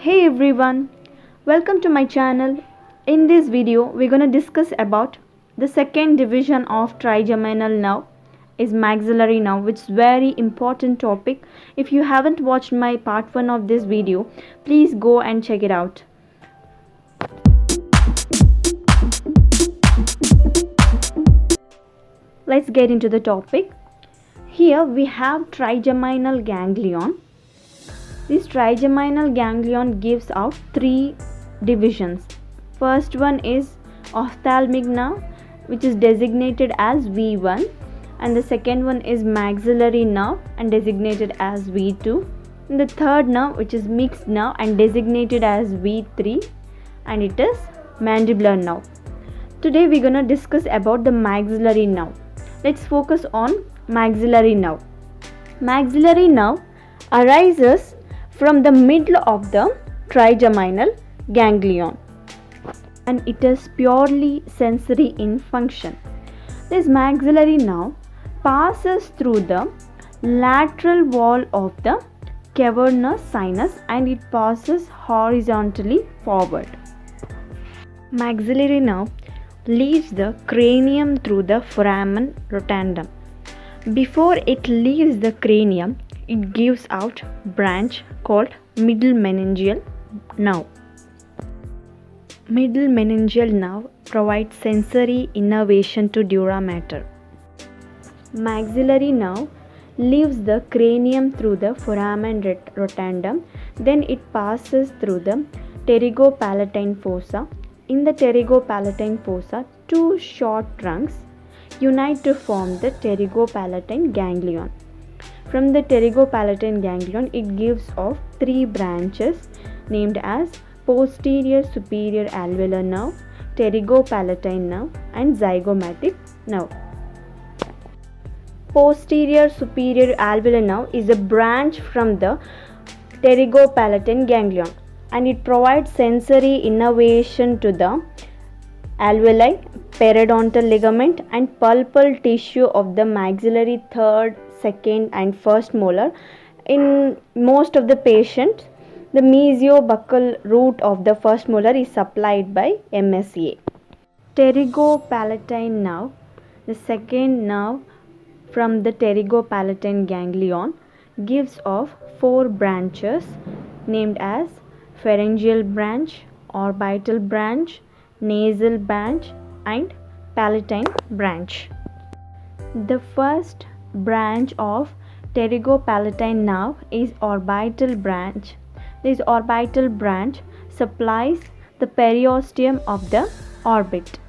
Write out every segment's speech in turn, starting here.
Hey everyone, welcome to my channel. In this video, we're going to discuss about the second division of trigeminal nerve is maxillary nerve, which is very important topic. If you haven't watched my part 1 of this video, please go and check it out. Let's get into the topic. Here we have trigeminal ganglion. This trigeminal ganglion gives out three divisions. First one is ophthalmic nerve, which is designated as V1, and the second one is maxillary nerve and designated as V2, and the third nerve, which is mixed nerve and designated as V3, and it is mandibular nerve. Today we're going to discuss about the maxillary nerve. Let's focus on maxillary nerve. Maxillary nerve arises from the middle of the trigeminal ganglion, and it is purely sensory in function. This maxillary nerve passes through the lateral wall of the cavernous sinus and it passes horizontally forward. Maxillary nerve leaves the cranium through the foramen rotundum. Before it leaves the cranium, it gives out branch called middle meningeal nerve. Middle meningeal nerve provides sensory innervation to dura mater. Maxillary nerve leaves the cranium through the foramen rotundum, then it passes through the pterygopalatine fossa. In the pterygopalatine fossa, two short trunks unite to form the pterygopalatine ganglion. From the pterygopalatine ganglion, it gives off three branches named as posterior superior alveolar nerve, pterygopalatine nerve, and zygomatic nerve. Posterior superior alveolar nerve is a branch from the pterygopalatine ganglion, and it provides sensory innervation to the alveoli, periodontal ligament, and pulpal tissue of the maxillary third, second, and first molar. In most of the patients, the mesiobuccal root of the first molar is supplied by MSA. Pterygopalatine nerve, the second nerve from the pterygopalatine ganglion, gives off four branches named as pharyngeal branch, orbital branch, nasal branch, and palatine branch. The first branch of pterygopalatine nerve is orbital branch. This orbital branch supplies the periosteum of the orbit.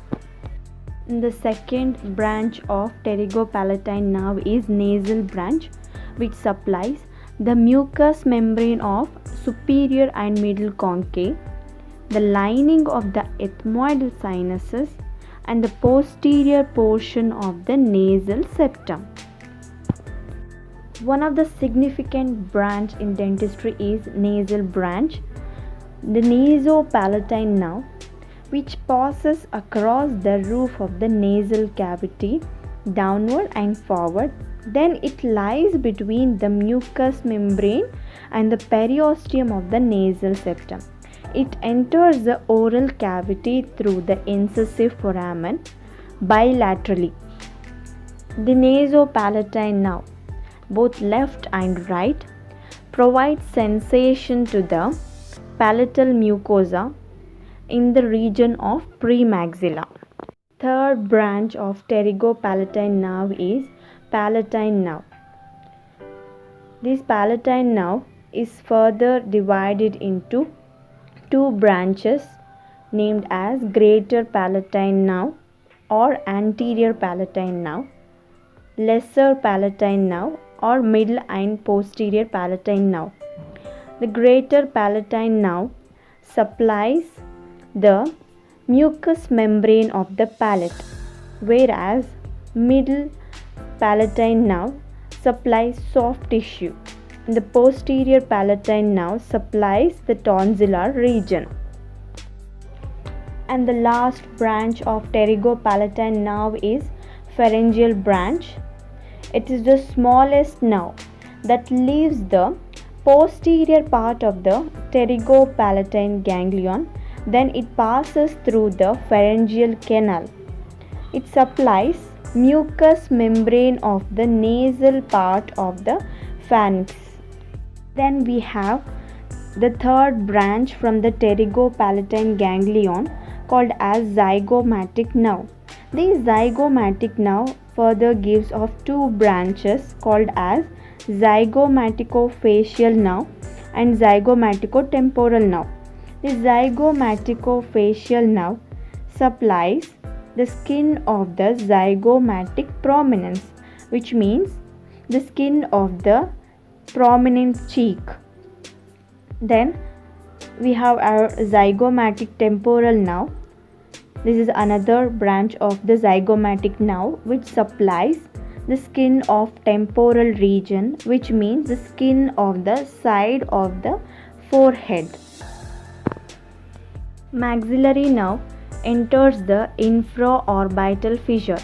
The second branch of pterygopalatine nerve is nasal branch, which supplies the mucous membrane of superior and middle concave, the lining of the ethmoidal sinuses, and the posterior portion of the nasal septum. One of the significant branch in dentistry is nasal branch, the nasopalatine nerve, which passes across the roof of the nasal cavity downward and forward. Then it lies between the mucous membrane and the periosteum of the nasal septum. It enters the oral cavity through the incisive foramen bilaterally. The nasopalatine nerve, both left and right, provides sensation to the palatal mucosa in the region of premaxilla. Third branch of pterygopalatine nerve is palatine nerve. This palatine nerve is further divided into two branches named as greater palatine nerve or anterior palatine nerve, lesser palatine nerve or middle and posterior palatine nerve. The greater palatine nerve supplies the mucous membrane of the palate, whereas middle palatine nerve supplies soft tissue. The posterior palatine nerve supplies the tonsillar region. And the last branch of pterygopalatine nerve is pharyngeal branch. It is the smallest nerve that leaves the posterior part of the pterygopalatine ganglion. Then it passes through the pharyngeal canal. It supplies mucous membrane of the nasal part of the pharynx. Then we have the third branch from the pterygopalatine ganglion called as zygomatic nerve. This zygomatic nerve further gives off two branches called as zygomaticofacial nerve and zygomaticotemporal nerve. The zygomaticofacial nerve supplies the skin of the zygomatic prominence, which means the skin of the prominent cheek. Then we have our zygomatic temporal nerve. This is another branch of the zygomatic nerve which supplies the skin of temporal region, which means the skin of the side of the forehead. Maxillary nerve enters the infraorbital fissure.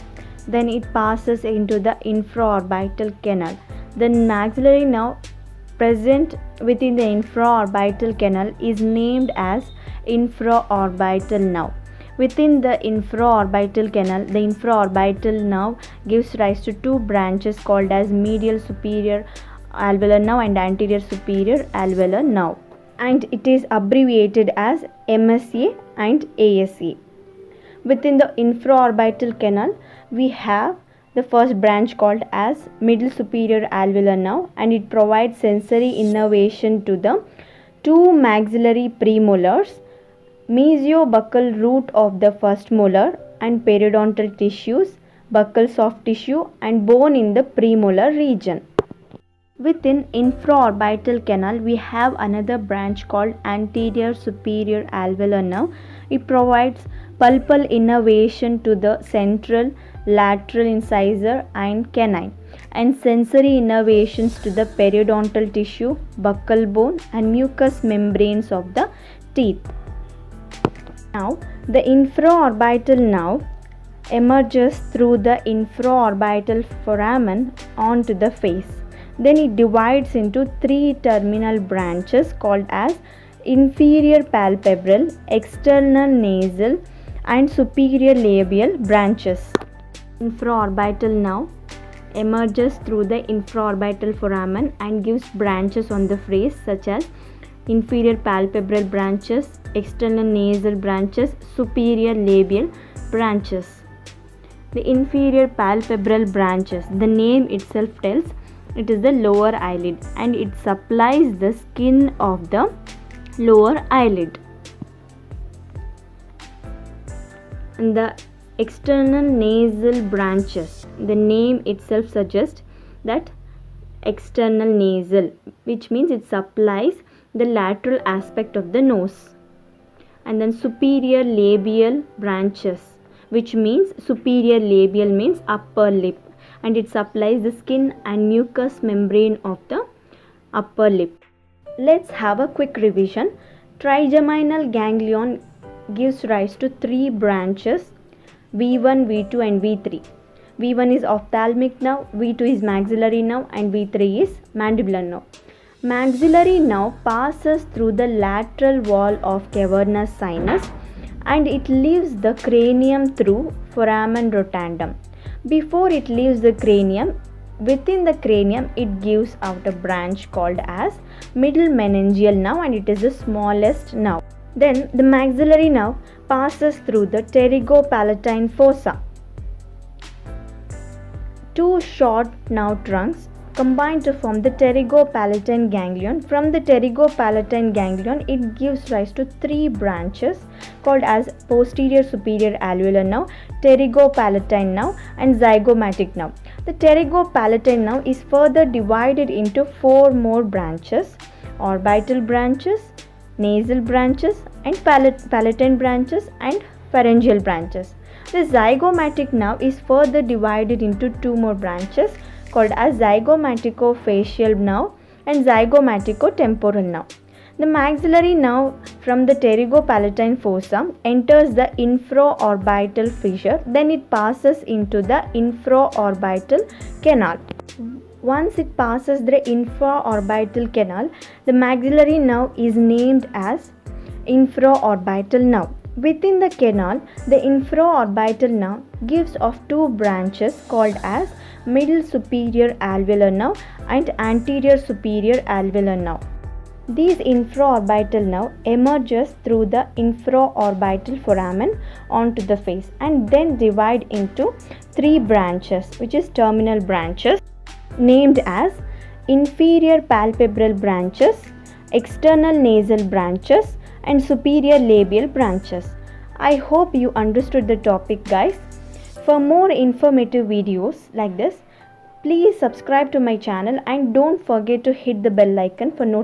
Then it passes into the infraorbital canal. The maxillary nerve present within the infraorbital canal is named as infraorbital nerve. Within the infraorbital canal, the infraorbital nerve gives rise to two branches called as medial superior alveolar nerve and anterior superior alveolar nerve, and it is abbreviated as MSA and ASA. Within the infraorbital canal, we have the first branch called as middle superior alveolar nerve, and it provides sensory innervation to the two maxillary premolars, mesiobuccal root of the first molar, and periodontal tissues, buccal soft tissue, and bone in the premolar region. Within infraorbital canal, we have another branch called anterior superior alveolar nerve. It provides pulpal innervation to the central, lateral incisor and canine, and sensory innervations to the periodontal tissue, buccal bone, and mucous membranes of the teeth. Now, the infraorbital nerve emerges through the infraorbital foramen onto the face. Then it divides into three terminal branches called as inferior palpebral, external nasal, and superior labial branches. Infraorbital nerve emerges through the infraorbital foramen and gives branches on the face such as inferior palpebral branches, external nasal branches, superior labial branches. The inferior palpebral branches, the name itself tells it is the lower eyelid, and it supplies the skin of the lower eyelid. And the external nasal branches, the name itself suggests that external nasal, which means it supplies the lateral aspect of the nose. And then superior labial branches, which means superior labial means upper lip, and it supplies the skin and mucous membrane of the upper lip. Let's have a quick revision. Trigeminal ganglion gives rise to three branches: V1, V2 and V3. V1 is ophthalmic nerve, V2 is maxillary nerve, and V3 is mandibular nerve. Maxillary nerve passes through the lateral wall of cavernous sinus, and it leaves the cranium through foramen rotundum. Before it leaves the cranium, within the cranium it gives out a branch called as middle meningeal nerve, and it is the smallest nerve. Then the maxillary nerve passes through the pterygopalatine fossa. Two short nerve trunks combine to form the pterygopalatine ganglion. From the pterygopalatine ganglion, it gives rise to three branches called as posterior superior alveolar nerve, pterygopalatine nerve, and zygomatic nerve. The pterygopalatine nerve is further divided into four more branches: orbital branches, nasal branches, and palatine branches, and pharyngeal branches. The zygomatic nerve is further divided into two more branches called as zygomaticofacial nerve and zygomaticotemporal nerve. The maxillary nerve from the pterygopalatine fossa enters the infraorbital fissure, then it passes into the infraorbital canal. Once it passes the infraorbital canal, the maxillary nerve is named as infraorbital nerve. Within the canal, the infraorbital nerve gives off two branches called as middle superior alveolar nerve and anterior superior alveolar nerve. These infraorbital nerve emerges through the infraorbital foramen onto the face and then divide into three branches, which is terminal branches, named as inferior palpebral branches, external nasal branches, and superior labial branches. I hope you understood the topic, guys. For more informative videos like this, please subscribe to my channel and don't forget to hit the bell icon for notifications.